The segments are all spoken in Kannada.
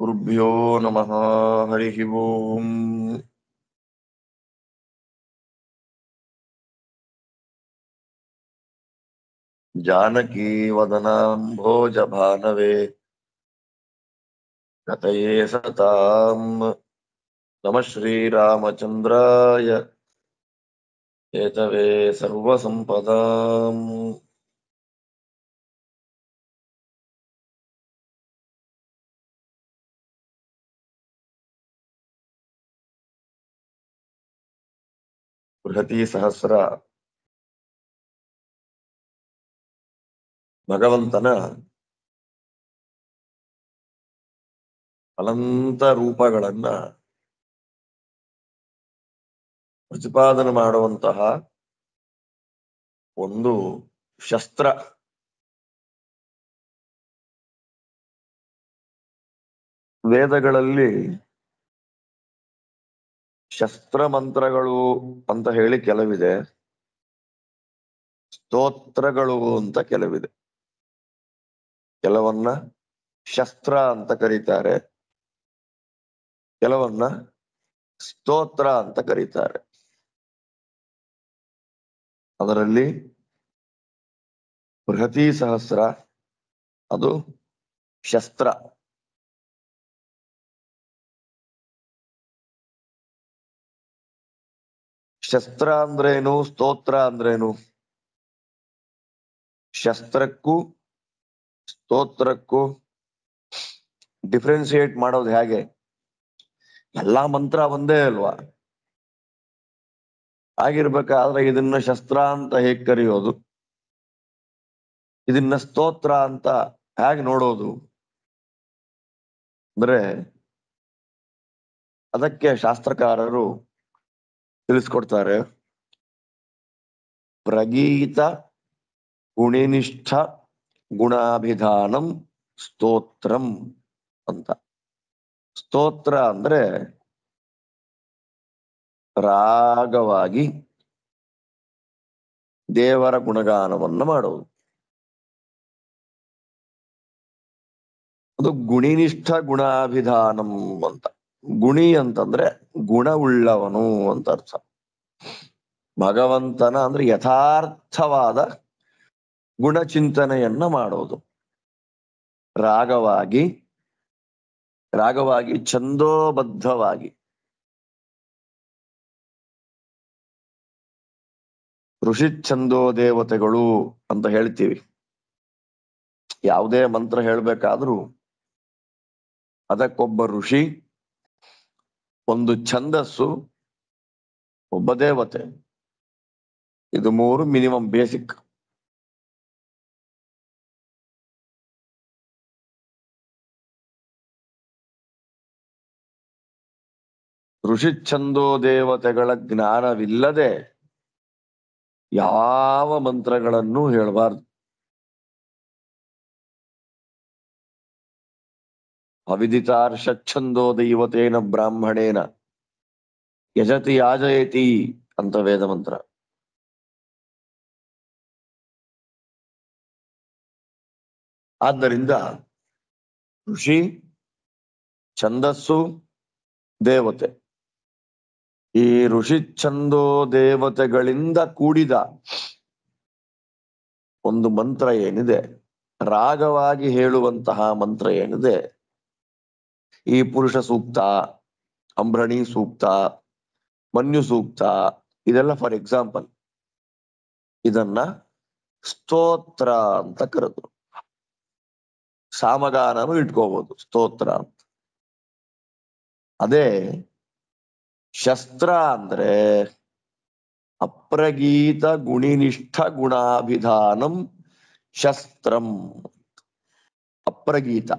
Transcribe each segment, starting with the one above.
ಗುರುಭ್ಯೋ ನಮಃ. ಹರಿ ಓಂ. ಜಾನಕಿ ವದನಾಂಭೋಜ ಭಾನವೇ ಕಥಯೇ ಸತಾಂ. ನಮಃ ಶ್ರೀರಾಮಚಂದ್ರಾಯ ಹೇತವೇ ಸರ್ವಸಂಪದಾಂ. ಬೃಹತಿ ಸಹಸ್ರ ಭಗವಂತನ ಅನಂತ ರೂಪಗಳನ್ನ ಪ್ರತಿಪಾದನೆ ಮಾಡುವಂತಹ ಒಂದು ಶಸ್ತ್ರ. ವೇದಗಳಲ್ಲಿ ಶಸ್ತ್ರ ಮಂತ್ರಗಳು ಅಂತ ಹೇಳಿ ಕೆಲವಿದೆ, ಸ್ತೋತ್ರಗಳು ಅಂತ ಕೆಲವಿದೆ. ಕೆಲವನ್ನ ಶಸ್ತ್ರ ಅಂತ ಕರೀತಾರೆ, ಕೆಲವನ್ನ ಸ್ತೋತ್ರ ಅಂತ ಕರೀತಾರೆ. ಅದರಲ್ಲಿ ಬೃಹತಿ ಸಹಸ್ರ ಅದು ಶಸ್ತ್ರ. ಶಸ್ತ್ರ ಅಂದ್ರೇನು, ಸ್ತೋತ್ರ ಅಂದ್ರೇನು? ಶಸ್ತ್ರಕ್ಕೂ ಸ್ತೋತ್ರಕ್ಕೂ ಡಿಫ್ರೆನ್ಸಿಯೇಟ್ ಮಾಡೋದು ಹೇಗೆ? ಎಲ್ಲಾ ಮಂತ್ರ ಒಂದೇ ಅಲ್ವಾ? ಆಗಿರ್ಬೇಕಾದ್ರೆ ಇದನ್ನ ಶಸ್ತ್ರ ಅಂತ ಹೇಗ್ ಕರೆಯೋದು, ಇದನ್ನ ಸ್ತೋತ್ರ ಅಂತ ಹೇಗೆ ನೋಡೋದು ಅಂದ್ರೆ ಅದಕ್ಕೆ ಶಾಸ್ತ್ರಕಾರರು ತಿಳಿಸ್ಕೊಡ್ತಾರೆ. ಪ್ರಗೀತ ಗುಣಿನಿಷ್ಠ ಗುಣಾಭಿಧಾನಂ ಸ್ತೋತ್ರಂ ಅಂತ. ಸ್ತೋತ್ರ ಅಂದ್ರೆ ರಾಗವಾಗಿ ದೇವರ ಗುಣಗಾನವನ್ನ ಮಾಡೋದು. ಅದು ಗುಣಿನಿಷ್ಠ ಗುಣಾಭಿಧಾನಂ ಅಂತ. ಗುಣಿ ಅಂತಂದ್ರೆ ಗುಣವುಳ್ಳವನು ಅಂತ ಅರ್ಥ. ಭಗವಂತನ ಅಂದ್ರೆ ಯಥಾರ್ಥವಾದ ಗುಣಚಿಂತನೆಯನ್ನ ಮಾಡೋದು. ರಾಗವಾಗಿ ಛಂದೋಬದ್ಧವಾಗಿ. ಋಷಿ ಛಂದೋ ದೇವತೆಗಳು ಅಂತ ಹೇಳ್ತೀವಿ. ಯಾವುದೇ ಮಂತ್ರ ಹೇಳ್ಬೇಕಾದ್ರೂ ಅದಕ್ಕೊಬ್ಬ ಋಷಿ, ಒಂದು ಛಂದಸ್ಸು, ಒಬ್ಬ ದೇವತೆ. ಇದು ಮೂರು ಮಿನಿಮಮ್ ಬೇಸಿಕ್. ಋಷಿ ಛಂದೋ ದೇವತೆಗಳ ಜ್ಞಾನವಿಲ್ಲದೆ ಯಾವ ಮಂತ್ರಗಳನ್ನು ಹೇಳಬಾರ್ದು. ಅವಿದಿತಾರ್ಷಚ್ಛಂದೋ ದೈವತೇನ ಬ್ರಾಹ್ಮಣೇನ ಯಜತಿ ಯಾಜಯತಿ ಅಂತ ವೇದ ಮಂತ್ರ. ಆದ್ದರಿಂದ ಋಷಿ, ಛಂದಸ್ಸು, ದೇವತೆ, ಈ ಋಷಿ ಛಂದೋ ದೇವತೆಗಳಿಂದ ಕೂಡಿದ ಒಂದು ಮಂತ್ರ ಏನಿದೆ, ರಾಗವಾಗಿ ಹೇಳುವಂತಹ ಮಂತ್ರ ಏನಿದೆ, ಈ ಪುರುಷ ಸೂಕ್ತ, ಅಂಬ್ರಣಿ ಸೂಕ್ತ, ಮನ್ಯು ಸೂಕ್ತ, ಇದೆಲ್ಲ ಫಾರ್ ಎಕ್ಸಾಂಪಲ್. ಇದನ್ನ ಸ್ತೋತ್ರ ಅಂತ ಕರೆದ್ರು. ಸಾಮಗಾನನು ಇಟ್ಕೋಬಹುದು ಸ್ತೋತ್ರ ಅಂತ. ಅದೇ ಶಸ್ತ್ರ ಅಂದ್ರೆ ಅಪ್ರಗೀತ ಗುಣಿನಿಷ್ಠ ಗುಣಾಭಿಧಾನಂ ಶಸ್ತ್ರಂ. ಅಪ್ರಗೀತ.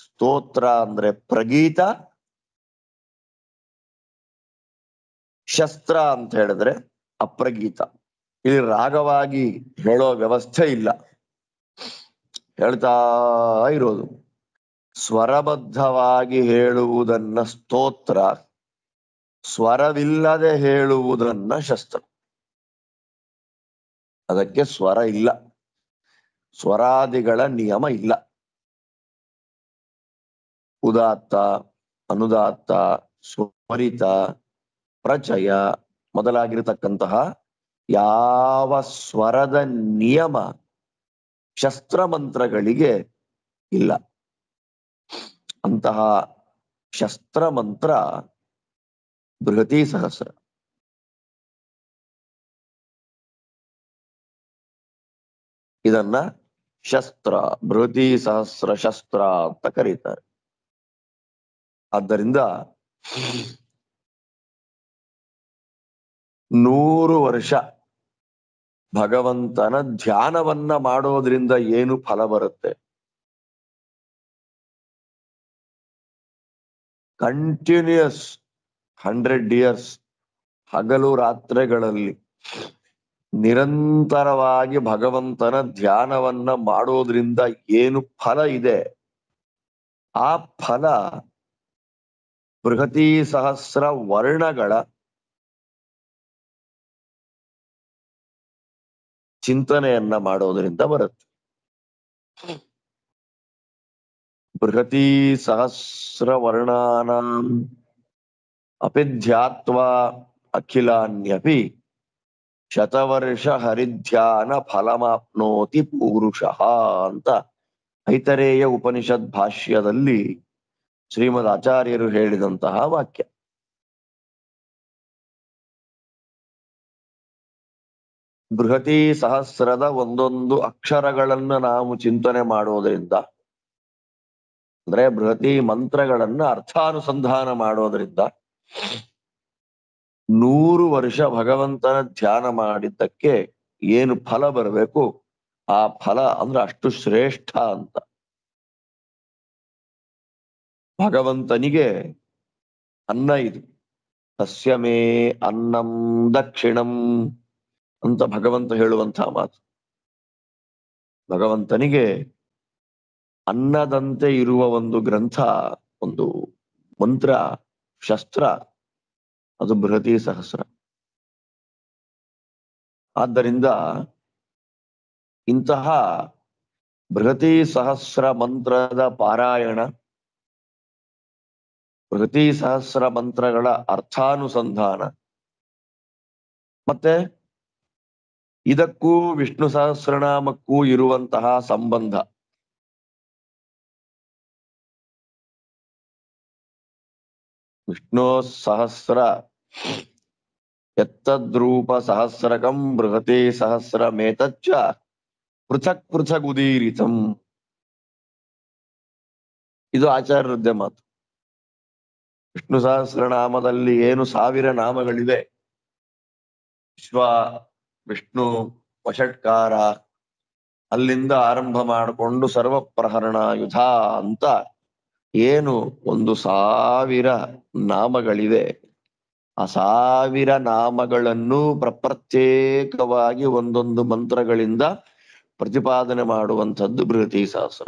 ಸ್ತೋತ್ರ ಅಂದ್ರೆ ಪ್ರಗೀತ, ಶಸ್ತ್ರ ಅಂತ ಹೇಳಿದ್ರೆ ಅಪ್ರಗೀತ. ಇಲ್ಲಿ ರಾಗವಾಗಿ ಹೇಳೋ ವ್ಯವಸ್ಥೆ ಇಲ್ಲ, ಹೇಳ್ತಾ ಇರೋದು. ಸ್ವರಬದ್ಧವಾಗಿ ಹೇಳುವುದನ್ನ ಸ್ತೋತ್ರ, ಸ್ವರವಿಲ್ಲದೆ ಹೇಳುವುದನ್ನ ಶಸ್ತ್ರ. ಅದಕ್ಕೆ ಸ್ವರ ಇಲ್ಲ, ಸ್ವರಾದಿಗಳ ನಿಯಮ ಇಲ್ಲ. ಉದಾತ್ತ, ಅನುದಾತ್ತ, ಸ್ವರಿತ, ಪ್ರಚಯ ಮೊದಲಾಗಿರತಕ್ಕಂತಹ ಯಾವ ಸ್ವರದ ನಿಯಮ ಶಸ್ತ್ರಮಂತ್ರಗಳಿಗೆ ಇಲ್ಲ. ಅಂತಹ ಶಸ್ತ್ರಮಂತ್ರ ಬೃಹತಿ ಸಹಸ್ರ. ಇದನ್ನ ಶಸ್ತ್ರ, ಬೃಹತಿ ಸಹಸ್ರ ಶಸ್ತ್ರ ಅಂತ ಕರೀತಾರೆ. ಆದ್ದರಿಂದ 100 ವರ್ಷ ಭಗವಂತನ ಧ್ಯಾನವನ್ನ ಮಾಡೋದ್ರಿಂದ ಏನು ಫಲ ಬರುತ್ತೆ? ಕಂಟಿನ್ಯೂಸ್ 100 ಇಯರ್ಸ್ ಹಗಲು ರಾತ್ರಿಗಳಲ್ಲಿ ನಿರಂತರವಾಗಿ ಭಗವಂತನ ಧ್ಯಾನವನ್ನ ಮಾಡೋದ್ರಿಂದ ಏನು ಫಲ ಇದೆ, ಆ ಫಲ ಬೃಹತಿ ಸಹಸ್ರ ವರ್ಣಗಳ ಚಿಂತನೆಯನ್ನ ಮಾಡೋದ್ರಿಂದ ಬರುತ್ತೆ. ಬೃಹತಿ ಸಹಸ್ರ ವರ್ಣಾನಾಂ ಅಪಿಧ್ಯಾತ್ವಾ ಅಖಿಲಾನ್ಯಪಿ ಶತವರ್ಷ ಹರಿಧ್ಯಾನ ಫಲಮಾಪ್ನೋತಿ ಪೂರುಷಃ ಅಂತ ಐತರೇಯ ಉಪನಿಷತ್ ಭಾಷ್ಯದಲ್ಲಿ ಶ್ರೀಮದ್ ಆಚಾರ್ಯರು ಹೇಳಿದಂತಹ ವಾಕ್ಯ. ಬೃಹತಿ ಸಹಸ್ರದ ಒಂದೊಂದು ಅಕ್ಷರಗಳನ್ನ ನಾವು ಚಿಂತನೆ ಮಾಡೋದ್ರಿಂದ, ಅಂದ್ರೆ ಬೃಹತಿ ಮಂತ್ರಗಳನ್ನ ಅರ್ಥಾನುಸಂಧಾನ ಮಾಡೋದ್ರಿಂದ 100 ವರ್ಷ ಭಗವಂತನ ಧ್ಯಾನ ಮಾಡಿದ್ದಕ್ಕೆ ಏನು ಫಲ ಬರಬೇಕು, ಆ ಫಲ ಅಂದ್ರೆ ಅಷ್ಟು ಶ್ರೇಷ್ಠ ಅಂತ. ಭಗವಂತನಿಗೆ ಅನ್ನ ಇದು, ಸಸ್ಯಮೇ ಅನ್ನಂ ದಕ್ಷಿಣಂ ಅಂತ ಭಗವಂತ ಹೇಳುವಂತಹ ಮಾತು. ಭಗವಂತನಿಗೆ ಅನ್ನದಂತೆ ಇರುವ ಒಂದು ಗ್ರಂಥ, ಒಂದು ಮಂತ್ರ, ಶಸ್ತ್ರ, ಅದು ಬೃಹತಿ ಸಹಸ್ರ. ಆದ್ದರಿಂದ ಇಂತಹ ಬೃಹತಿ ಸಹಸ್ರ ಮಂತ್ರದ ಪಾರಾಯಣ, ಬೃಹತಿ ಸಹಸ್ರ ಮಂತ್ರಗಳ ಅರ್ಥಾನುಸಂಧಾನ, ಮತ್ತೆ ಇದಕ್ಕೂ ವಿಷ್ಣು ಸಹಸ್ರನಾಮಕ್ಕೂ ಇರುವಂತಹ ಸಂಬಂಧ, ವಿಷ್ಣು ಸಹಸ್ರ ಎತ್ತದ್ರೂಪ ಸಹಸ್ರಕಂ ಬೃಹತಿ ಸಹಸ್ರಮೇತಚ್ಚ ಪೃಥಕ್ ಪೃಥಕ್ ಉದೀರಿತಂ. ಇದು ಆಚಾರ್ಯರದ್ದೇ ಮಾತು. ವಿಷ್ಣು ಸಹಸ್ರನಾಮದಲ್ಲಿ ಏನು 1000 ನಾಮಗಳಿವೆ, ವಿಶ್ವ, ವಿಷ್ಣು, ವಷಟ್ಕಾರ, ಅಲ್ಲಿಂದ ಆರಂಭ ಮಾಡಿಕೊಂಡು ಸರ್ವಪ್ರಹರಣಾಯುಧ ಅಂತ ಏನು 1000 ನಾಮಗಳಿವೆ, ಆ 1000 ನಾಮಗಳನ್ನು ಪ್ರತ್ಯೇಕವಾಗಿ ಒಂದೊಂದು ಮಂತ್ರಗಳಿಂದ ಪ್ರತಿಪಾದನೆ ಮಾಡುವಂಥದ್ದು ಬೃಹತಿ ಸಹಸ್ರ.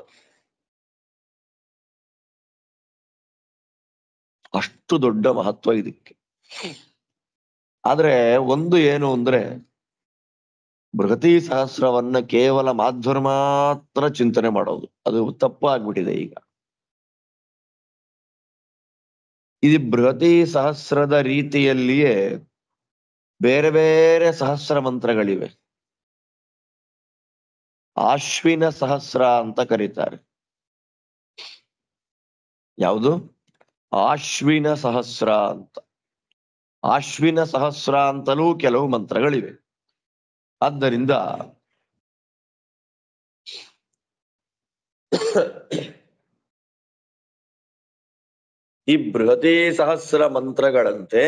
ಅಷ್ಟು ದೊಡ್ಡ ಮಹತ್ವ ಇದಕ್ಕೆ. ಆದ್ರೆ ಒಂದು ಏನು ಅಂದ್ರೆ, ಬೃಹತಿ ಸಹಸ್ರವನ್ನ ಕೇವಲ ಮಾಧ್ವರ ಮಾತ್ರ ಚಿಂತನೆ ಮಾಡೋದು, ಅದು ತಪ್ಪಾಗ್ಬಿಟ್ಟಿದೆ ಈಗ. ಇದು ಬೃಹತಿ ಸಹಸ್ರದ ರೀತಿಯಲ್ಲಿಯೇ ಬೇರೆ ಬೇರೆ ಸಹಸ್ರ ಮಂತ್ರಗಳಿವೆ. ಆಶ್ವಿನ ಸಹಸ್ರ ಅಂತ ಕರೀತಾರೆ. ಯಾವುದು? ಆಶ್ವಿನ ಸಹಸ್ರ ಅಂತ. ಆಶ್ವಿನ ಸಹಸ್ರ ಅಂತಲೂ ಕೆಲವು ಮಂತ್ರಗಳಿವೆ. ಆದ್ದರಿಂದ ಈ ಬೃಹತಿ ಸಹಸ್ರ ಮಂತ್ರಗಳಂತೆ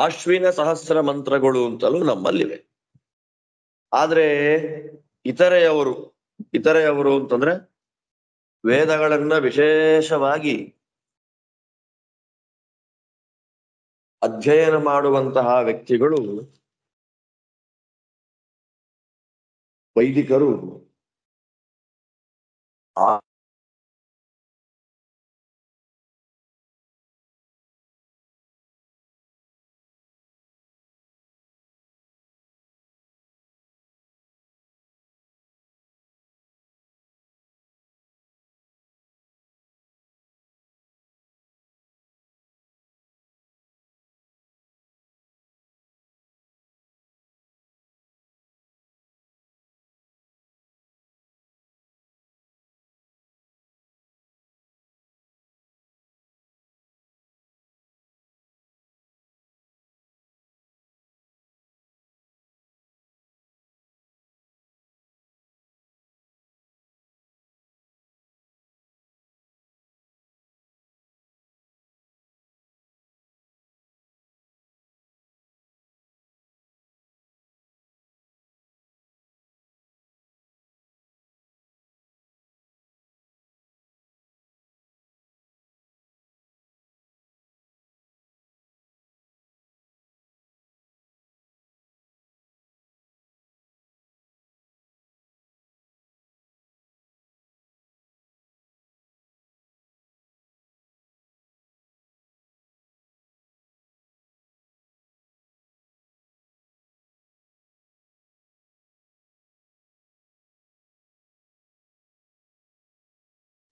ಆಶ್ವಿನ ಸಹಸ್ರ ಮಂತ್ರಗಳು ಅಂತಲೂ ನಮ್ಮಲ್ಲಿವೆ. ಆದ್ರೆ ಇತರೆಯವರು ಅಂತಂದ್ರೆ ವೇದಗಳನ್ನ ವಿಶೇಷವಾಗಿ ಅಧ್ಯಯನ ಮಾಡುವಂತಹ ವ್ಯಕ್ತಿಗಳು, ವೈದಿಕರು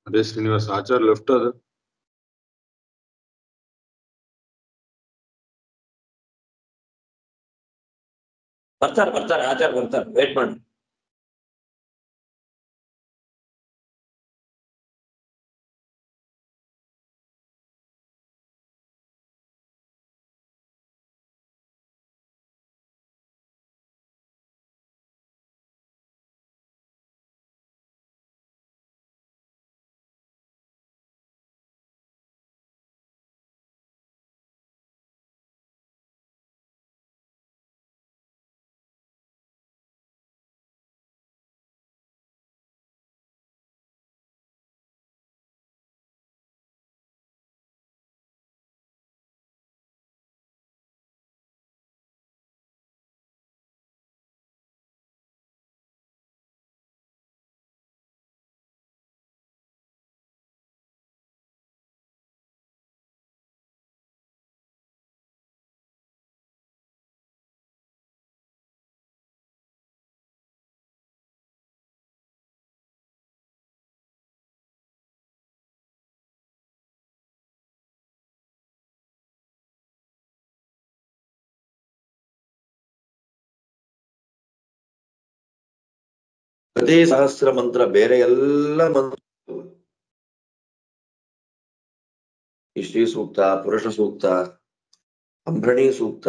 ಅದೇ ಶ್ರೀನಿವಾಸ ಆಚಾರ್ ಲೆಫ್ಟ್ ಅದು ಬರ್ತಾರೆ ಆಚಾರ ಬರ್ತಾರೆ, ವೇಟ್ ಮಾಡಿ. ಪ್ರತಿ ಸಹಸ್ರ ಮಂತ್ರ ಬೇರೆ ಎಲ್ಲ ಮಂತ್ರ, ಈ ಶ್ರೀ ಸೂಕ್ತ, ಪುರುಷ ಸೂಕ್ತ, ಅಂಬ್ರಣಿ ಸೂಕ್ತ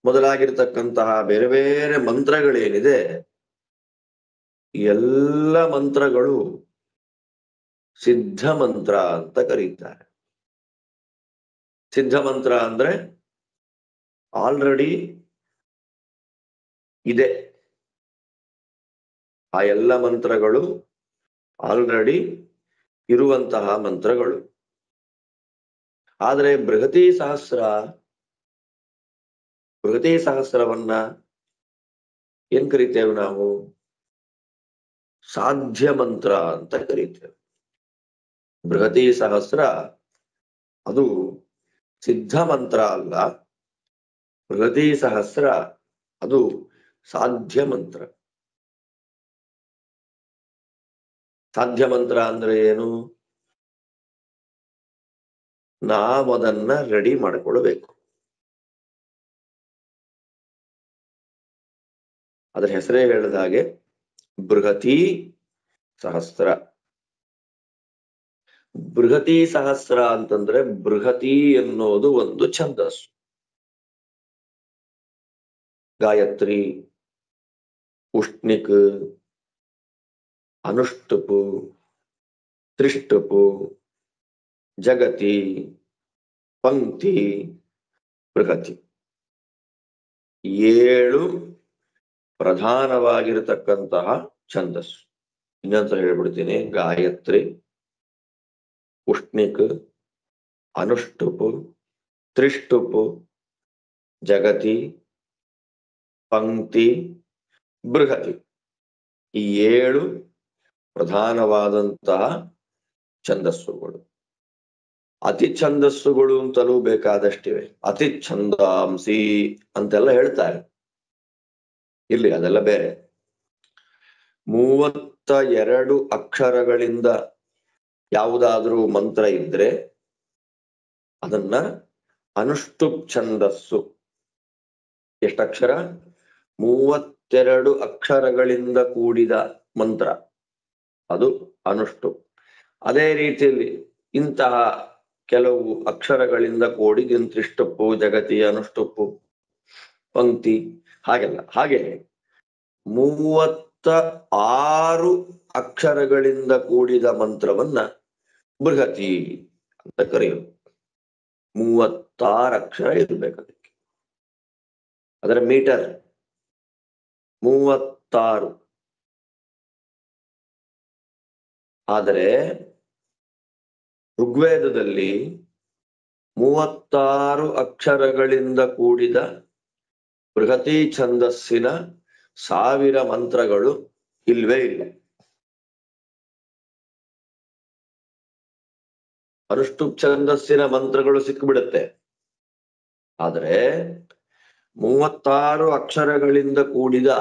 ಮೊದಲಾಗಿರ್ತಕ್ಕಂತಹ ಬೇರೆ ಬೇರೆ ಮಂತ್ರಗಳೇನಿದೆ, ಎಲ್ಲ ಮಂತ್ರಗಳು ಸಿದ್ಧ ಮಂತ್ರ ಅಂತ ಕರೀತಾರೆ. ಸಿದ್ಧ ಮಂತ್ರ ಅಂದ್ರೆ ಆಲ್ರೆಡಿ ಇದೆ, ಆ ಎಲ್ಲ ಮಂತ್ರಗಳು ಆಲ್ರೆಡಿ ಇರುವಂತಹ ಮಂತ್ರಗಳು. ಆದರೆ ಬೃಹತಿ ಸಹಸ್ರವನ್ನ ಏನ್ ಕರಿತೇವೆ ನಾವು? ಸಾಧ್ಯ ಮಂತ್ರ ಅಂತ ಕರೀತೇವೆ. ಬೃಹತಿ ಸಹಸ್ರ ಅದು ಸಿದ್ಧ ಮಂತ್ರ ಅಲ್ಲ, ಬೃಹತಿ ಸಹಸ್ರ ಅದು ಸಾಧ್ಯ ಮಂತ್ರ. ಸಾಧ್ಯ ಮಂತ್ರ ಅಂದ್ರೆ ಏನು? ನಾವದನ್ನ ರೆಡಿ ಮಾಡಿಕೊಳ್ಬೇಕು. ಅದರ ಹೆಸರೇ ಹೇಳಿದ ಹಾಗೆ ಬೃಹತಿ ಸಹಸ್ರ. ಬೃಹತಿ ಸಹಸ್ರ ಅಂತಂದ್ರೆ ಬೃಹತಿ ಎನ್ನುವುದು ಒಂದು ಛಂದಸ್ಸು. ಗಾಯತ್ರಿ, ಉಷ್ಣಿಕ್, ಅನುಷ್ಟುಪು, ತ್ರಿಷ್ಟುಪು, ಜಗತಿ, ಪಂಕ್ತಿ, ಬೃಹತಿ 7 ಪ್ರಧಾನವಾಗಿರತಕ್ಕಂತಹ ಛಂದಸ್ಸು. ಇನ್ನೊಂದ್ಸಲ ಹೇಳ್ಬಿಡ್ತೀನಿ. ಗಾಯತ್ರಿ, ಉಷ್ಣಿಕ್, ಅನುಷ್ಟುಪು, ತ್ರಿಷ್ಟುಪು, ಜಗತಿ, ಪಂಕ್ತಿ, ಬೃಹತಿ ಈ 7 ಪ್ರಧಾನವಾದಂತಹ ಛಂದಸ್ಸುಗಳು. ಅತಿ ಛಂದಸ್ಸುಗಳು ಅಂತಲೂ ಬೇಕಾದಷ್ಟಿವೆ. ಅತಿ ಛಂದಾಂಸಿ ಅಂತೆಲ್ಲ ಹೇಳ್ತಾರೆ. ಇಲ್ಲಿ ಅದೆಲ್ಲ ಬೇರೆ. 32 ಅಕ್ಷರಗಳಿಂದ ಯಾವುದಾದ್ರೂ ಮಂತ್ರ ಇದ್ರೆ ಅದನ್ನ ಅನುಷ್ಟುಪ್ ಛಂದಸ್ಸು. ಎಷ್ಟಕ್ಷರ? 32 ಅಕ್ಷರಗಳಿಂದ ಕೂಡಿದ ಮಂತ್ರ, ಅದು ಅನುಷ್ಟುಪ್. ಅದೇ ರೀತಿಯಲ್ಲಿ ಇಂತಹ ಕೆಲವು ಅಕ್ಷರಗಳಿಂದ ಕೂಡಿದ ತ್ರಿಷ್ಟುಪ್ಪು, ಜಗತಿ, ಅನುಷ್ಟುಪ್ಪು, ಪಂಕ್ತಿ ಹಾಗೆಲ್ಲ. ಹಾಗೆ 36 ಅಕ್ಷರಗಳಿಂದ ಕೂಡಿದ ಮಂತ್ರವನ್ನ ಬೃಹತಿ ಅಂತ ಕರೆಯೋದು. 36 ಅಕ್ಷರ ಇರ್ಬೇಕು ಅದಕ್ಕೆ. ಅದರ ಮೀಟರ್ 36. ಆದರೆ ಋಗ್ವೇದದಲ್ಲಿ 36 ಅಕ್ಷರಗಳಿಂದ ಕೂಡಿದ ಬೃಹತಿ ಛಂದಸ್ಸಿನ 1000 ಮಂತ್ರಗಳು ಇಲ್ವೇ ಇಲ್ಲ. ಅನುಷ್ಟುಪ್ ಛಂದಸ್ಸಿನ ಮಂತ್ರಗಳು ಸಿಕ್ಕಿಬಿಡುತ್ತೆ. ಆದರೆ 36 ಅಕ್ಷರಗಳಿಂದ ಕೂಡಿದ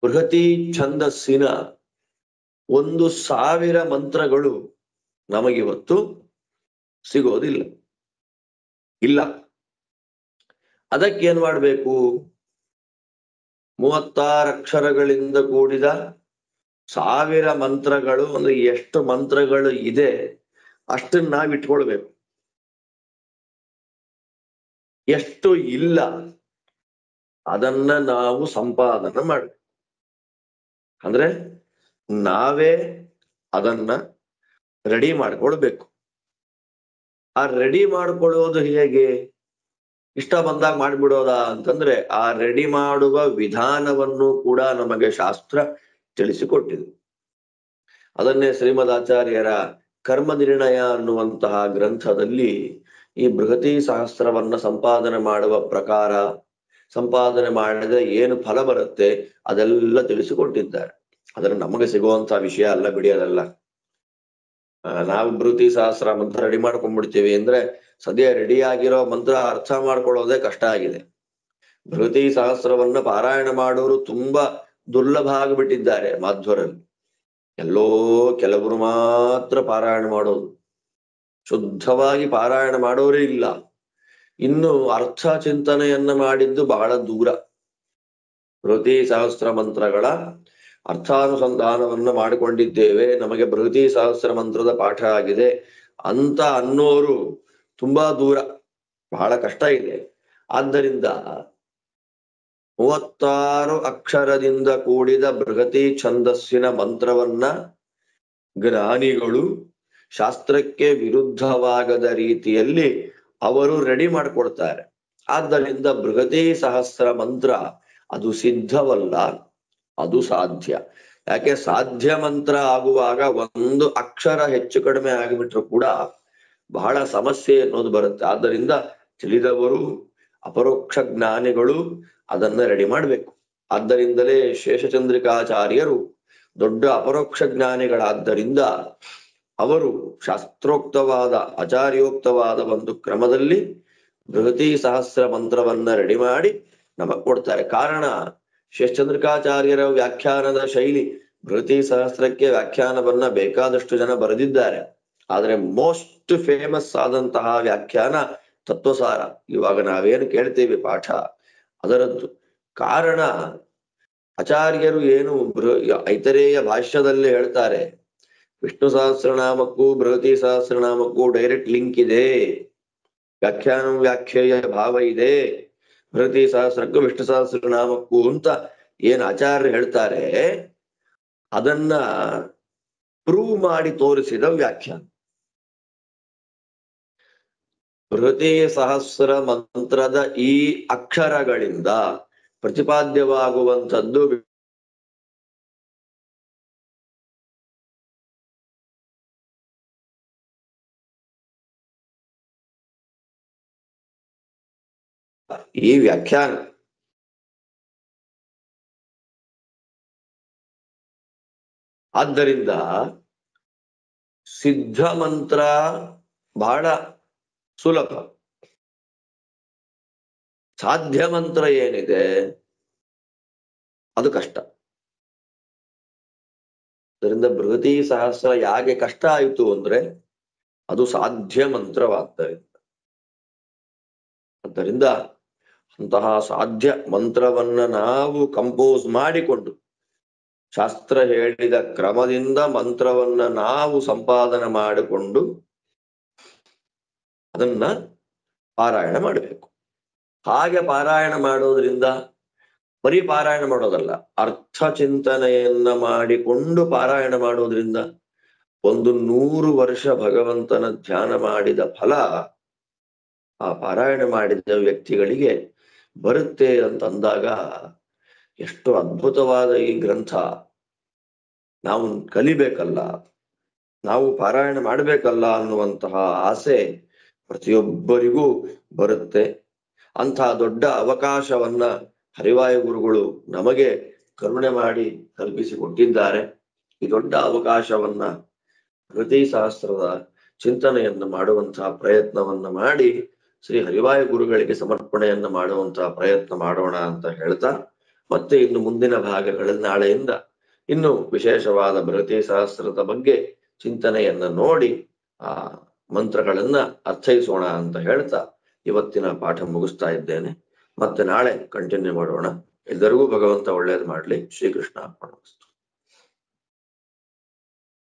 ಬೃಹತಿ ಛಂದಸ್ಸಿನ 1,000 ಮಂತ್ರಗಳು ನಮಗಿವತ್ತು ಸಿಗೋದಿಲ್ಲ. ಇಲ್ಲ. ಅದಕ್ಕೇನ್ ಮಾಡ್ಬೇಕು? 36 ಅಕ್ಷರಗಳಿಂದ ಕೂಡಿದ 1000 ಮಂತ್ರಗಳು ಅಂದ್ರೆ ಎಷ್ಟು ಮಂತ್ರಗಳು ಇದೆ ಅಷ್ಟನ್ನ ನಾವ್ ಇಟ್ಕೊಳ್ಬೇಕು. ಎಷ್ಟು ಇಲ್ಲ ಅದನ್ನ ನಾವು ಸಂಪಾದನೆ ಮಾಡ್ಬೇಕು. ಅಂದ್ರೆ ನಾವೇ ಅದನ್ನ ರೆಡಿ ಮಾಡ್ಕೊಳ್ಬೇಕು. ಆ ರೆಡಿ ಮಾಡ್ಕೊಳ್ಳೋದು ಹೇಗೆ? ಇಷ್ಟ ಬಂದಾಗ ಮಾಡ್ಬಿಡೋದಾ ಅಂತಂದ್ರೆ ಆ ರೆಡಿ ಮಾಡುವ ವಿಧಾನವನ್ನು ಕೂಡ ನಮಗೆ ಶಾಸ್ತ್ರ ತಿಳಿಸಿಕೊಟ್ಟಿದೆ. ಅದನ್ನೇ ಶ್ರೀಮದ್ ಆಚಾರ್ಯರ ಕರ್ಮ ನಿರ್ಣಯ ಅನ್ನುವಂತಹ ಗ್ರಂಥದಲ್ಲಿ ಈ ಬೃಹತಿ ಸಹಸ್ರವನ್ನ ಸಂಪಾದನೆ ಮಾಡುವ ಪ್ರಕಾರ, ಸಂಪಾದನೆ ಮಾಡಿದ್ರೆ ಏನು ಫಲ ಬರುತ್ತೆ ಅದೆಲ್ಲ ತಿಳಿಸಿಕೊಟ್ಟಿದ್ದಾರೆ. ಅದರ ನಮಗೆ ಸಿಗುವಂತ ವಿಷಯ ಅಲ್ಲ ಬಿಡಿ, ಅದಲ್ಲ. ನಾವು ಬೃಹತಿ ಸಹಸ್ರ ಮಂತ್ರ ರೆಡಿ ಮಾಡ್ಕೊಂಡ್ಬಿಡ್ತೀವಿ ಅಂದ್ರೆ ಸದ್ಯ ರೆಡಿ ಆಗಿರೋ ಮಂತ್ರ ಅರ್ಥ ಮಾಡ್ಕೊಳ್ಳೋದೇ ಕಷ್ಟ ಆಗಿದೆ. ಬೃಹತಿ ಸಹಸ್ರವನ್ನ ಪಾರಾಯಣ ಮಾಡೋರು ತುಂಬಾ ದುರ್ಲಭ ಆಗಿಬಿಟ್ಟಿದ್ದಾರೆ ಮಾಧ್ವರಲ್ಲಿ. ಎಲ್ಲೋ ಕೆಲವರು ಮಾತ್ರ ಪಾರಾಯಣ ಮಾಡೋದು, ಶುದ್ಧವಾಗಿ ಪಾರಾಯಣ ಮಾಡೋರೇ ಇಲ್ಲ. ಇನ್ನು ಅರ್ಥ ಚಿಂತನೆಯನ್ನ ಮಾಡಿದ್ದು ಬಹಳ ದೂರ. ಬೃಹತಿ ಸಹಸ್ರ ಮಂತ್ರಗಳ ಅರ್ಥಾನುಸಂಧಾನವನ್ನ ಮಾಡಿಕೊಂಡಿದ್ದೇವೆ, ನಮಗೆ ಬೃಹತಿ ಸಹಸ್ರ ಮಂತ್ರದ ಪಾಠ ಆಗಿದೆ ಅಂತ ಅನ್ನೋರು ತುಂಬಾ ದೂರ, ಬಹಳ ಕಷ್ಟ ಇದೆ. ಆದ್ದರಿಂದ 36 ಅಕ್ಷರದಿಂದ ಕೂಡಿದ ಬೃಹತಿ ಛಂದಸ್ಸಿನ ಮಂತ್ರವನ್ನ ಜ್ಞಾನಿಗಳು ಶಾಸ್ತ್ರಕ್ಕೆ ವಿರುದ್ಧವಾಗದ ರೀತಿಯಲ್ಲಿ ಅವರು ರೆಡಿ ಮಾಡ್ಕೊಡ್ತಾರೆ. ಆದ್ದರಿಂದ ಬೃಹತಿ ಸಹಸ್ರ ಮಂತ್ರ ಅದು ಸಿದ್ಧವಲ್ಲ, ಅದು ಸಾಧ್ಯ. ಯಾಕೆ? ಸಾಧ್ಯ ಮಂತ್ರ ಆಗುವಾಗ ಒಂದು ಅಕ್ಷರ ಹೆಚ್ಚು ಕಡಿಮೆ ಆಗಿಬಿಟ್ರು ಕೂಡ ಬಹಳ ಸಮಸ್ಯೆ ಅನ್ನೋದು ಬರುತ್ತೆ. ಆದ್ದರಿಂದ ತಿಳಿದವರು, ಅಪರೋಕ್ಷ ಜ್ಞಾನಿಗಳು ಅದನ್ನ ರೆಡಿ ಮಾಡ್ಬೇಕು. ಆದ್ದರಿಂದಲೇ ಶೇಷಚಂದ್ರಿಕಾಚಾರ್ಯರು ದೊಡ್ಡ ಅಪರೋಕ್ಷ ಜ್ಞಾನಿಗಳಾದ್ದರಿಂದ ಅವರು ಶಾಸ್ತ್ರೋಕ್ತವಾದ ಆಚಾರ್ಯೋಕ್ತವಾದ ಒಂದು ಕ್ರಮದಲ್ಲಿ ಬೃಹತಿ ಸಹಸ್ರ ಮಂತ್ರವನ್ನ ರೆಡಿ ಮಾಡಿ ನಮಗ್ ಕೊಡ್ತಾರೆ. ಕಾರಣ, ಶೇಷಚಂದ್ರಿಕಾಚಾರ್ಯರ ವ್ಯಾಖ್ಯಾನದ ಶೈಲಿ, ಬೃಹತಿ ಸಹಸ್ರಕ್ಕೆ ವ್ಯಾಖ್ಯಾನವನ್ನ ಬೇಕಾದಷ್ಟು ಜನ ಬರೆದಿದ್ದಾರೆ. ಆದ್ರೆ ಮೋಸ್ಟ್ ಫೇಮಸ್ ಆದಂತಹ ವ್ಯಾಖ್ಯಾನ ತತ್ವಸಾರ. ಇವಾಗ ನಾವೇನು ಕೇಳ್ತೀವಿ ಪಾಠ ಅದರದ್ದು. ಕಾರಣ, ಆಚಾರ್ಯರು ಏನು ಐತರೇಯ ಭಾಷ್ಯದಲ್ಲಿ ಹೇಳ್ತಾರೆ, ವಿಷ್ಣು ಸಹಸ್ರನಾಮಕ್ಕೂ ಬೃಹತಿ ಸಹಸ್ರನಾಮಕ್ಕೂ ಡೈರೆಕ್ಟ್ ಲಿಂಕ್ ಇದೆ, ವ್ಯಾಖ್ಯಾನ ವ್ಯಾಖ್ಯೇಯ ಭಾವ ಇದೆ, ಬೃಹತಿ ಸಹಸ್ರಕ್ಕೂ ವಿಷ್ಣು ಸಹಸ್ರನಾಮಕ್ಕೂ ಅಂತ ಏನ್ ಆಚಾರ್ಯರು ಹೇಳ್ತಾರೆ ಅದನ್ನ ಪ್ರೂವ್ ಮಾಡಿ ತೋರಿಸಿದ ವ್ಯಾಖ್ಯಾನ. ಬೃಹತಿ ಸಹಸ್ರ ಮಂತ್ರದ ಈ ಅಕ್ಷರಗಳಿಂದ ಪ್ರತಿಪಾದ್ಯವಾಗುವಂಥದ್ದು ಈ ವ್ಯಾಖ್ಯಾನ. ಆದ್ದರಿಂದ ಸಿದ್ಧ ಮಂತ್ರ ಬಹಳ ಸುಲಭ, ಸಾಧ್ಯ ಮಂತ್ರ ಏನಿದೆ ಅದು ಕಷ್ಟ. ಅದರಿಂದ ಬೃಹತಿ ಸಹಸ್ರ ಯಾಕೆ ಕಷ್ಟ ಆಯಿತು ಅಂದ್ರೆ ಅದು ಸಾಧ್ಯ ಮಂತ್ರವಾದ್ದರಿಂದ. ಆದ್ದರಿಂದ ಅಂತಹ ಸಾಧ್ಯ ಮಂತ್ರವನ್ನ ನಾವು ಕಂಪೋಸ್ ಮಾಡಿಕೊಂಡು ಶಾಸ್ತ್ರ ಹೇಳಿದ ಕ್ರಮದಿಂದ ಮಂತ್ರವನ್ನ ನಾವು ಸಂಪಾದನೆ ಮಾಡಿಕೊಂಡು ಅದನ್ನ ಪಾರಾಯಣ ಮಾಡಬೇಕು. ಹಾಗೆ ಪಾರಾಯಣ ಮಾಡೋದ್ರಿಂದ ಬರೀ ಪಾರಾಯಣ ಮಾಡೋದಲ್ಲ, ಅರ್ಥ ಚಿಂತನೆಯನ್ನ ಮಾಡಿಕೊಂಡು ಪಾರಾಯಣ ಮಾಡೋದ್ರಿಂದ 100 ವರ್ಷ ಭಗವಂತನ ಧ್ಯಾನ ಮಾಡಿದ ಫಲ ಆ ಪಾರಾಯಣ ಮಾಡಿದ ವ್ಯಕ್ತಿಗಳಿಗೆ ಬರುತ್ತೆ ಅಂತಂದಾಗ ಎಷ್ಟು ಅದ್ಭುತವಾದ ಈ ಗ್ರಂಥ. ನಾವು ಕಲಿಬೇಕಲ್ಲ, ನಾವು ಪಾರಾಯಣ ಮಾಡಬೇಕಲ್ಲ ಅನ್ನುವಂತಹ ಆಸೆ ಪ್ರತಿಯೊಬ್ಬರಿಗೂ ಬರುತ್ತೆ. ಅಂತಹ ದೊಡ್ಡ ಅವಕಾಶವನ್ನ ಹರಿವಾಯು ಗುರುಗಳು ನಮಗೆ ಕರುಣೆ ಮಾಡಿ ಕಲ್ಪಿಸಿಕೊಟ್ಟಿದ್ದಾರೆ. ಈ ದೊಡ್ಡ ಅವಕಾಶವನ್ನ ಬೃಹತಿ ಸಹಸ್ರದ ಚಿಂತನೆಯನ್ನು ಮಾಡುವಂತಹ ಪ್ರಯತ್ನವನ್ನ ಮಾಡಿ ಶ್ರೀ ಹರಿವಾಯು ಗುರುಗಳಿಗೆ ಸಮರ್ಪಣೆಯನ್ನ ಮಾಡುವಂತಹ ಪ್ರಯತ್ನ ಮಾಡೋಣ ಅಂತ ಹೇಳ್ತಾ, ಮತ್ತೆ ಇನ್ನು ಮುಂದಿನ ಭಾಗಗಳಲ್ಲಿ ನಾಳೆಯಿಂದ ಇನ್ನು ವಿಶೇಷವಾದ ಬೃಹತಿ ಸಹಸ್ರದ ಬಗ್ಗೆ ಚಿಂತನೆಯನ್ನ ನೋಡಿ ಆ ಮಂತ್ರಗಳನ್ನ ಅರ್ಥೈಸೋಣ ಅಂತ ಹೇಳ್ತಾ ಇವತ್ತಿನ ಪಾಠ ಮುಗಿಸ್ತಾ ಇದ್ದೇನೆ. ಮತ್ತೆ ನಾಳೆ ಕಂಟಿನ್ಯೂ ಮಾಡೋಣ. ಎಲ್ಲರಿಗೂ ಭಗವಂತ ಒಳ್ಳೇದು ಮಾಡ್ಲಿ. ಶ್ರೀಕೃಷ್ಣ ಅರ್ಪಣಮಸ್ತು.